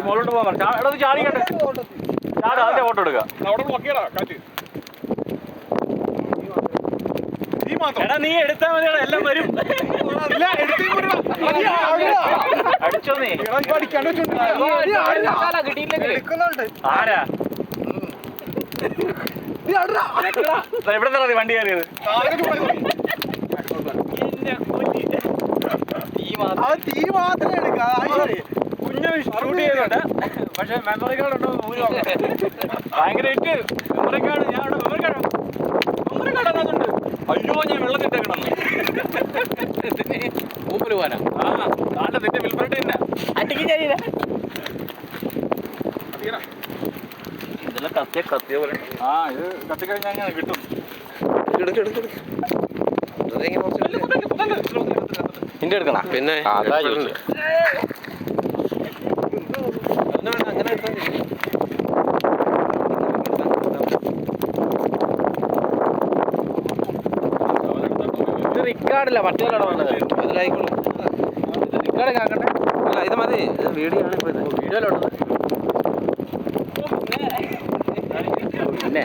മോളോട്ട് പോകാൻ ചാടിക്കട്ടെ. ചാട്, അതിന്റെ ഫോട്ടോ എടുക്കുക. എടാ നീ എടുത്താൽ മതിയാണ്, എല്ലാം വരും. അടിച്ചോ നീ? ആരാ എവിടെ നിന്നാ വണ്ടി കയറിയത്? തീ മാത്രമേ എടുക്കാം. കുഞ്ഞ് ഷൂട്ട് ചെയ്യുന്നുണ്ട്, പക്ഷെ മെമ്മറി കാർഡ് ഉണ്ടോ ഭയങ്കര ഇട്ട്. മെമ്മറി കാർഡ് ഞാൻ അവിടെ മെമ്മറി കാർഡ് അതിനകത്തുണ്ട്. അയ്യോ ഞാൻ വെള്ളത്തിട്ടേക്കണം മൂപ്പര് പോരാ. ആ നാട്ടിൽ നിന്റെ വിൽപ്പറട്ട് തന്നെ ഇതെല്ലാം കത്തിയ പോലെ. ആ ഇത് കത്തിക്കഴിഞ്ഞാൽ അങ്ങനെ കിട്ടും. നിന്റെ എടുക്കണം പിന്നെ റിക്കാർഡില്ല പട്ടികളാണ് വന്നത്. അതിലായിക്കോളും. റിക്കാർഡ് കാക്കട്ടെ. അല്ല ഇത് മതി, വീഡിയോ ആണ്. വീഡിയോയിലുള്ളത് പിന്നെ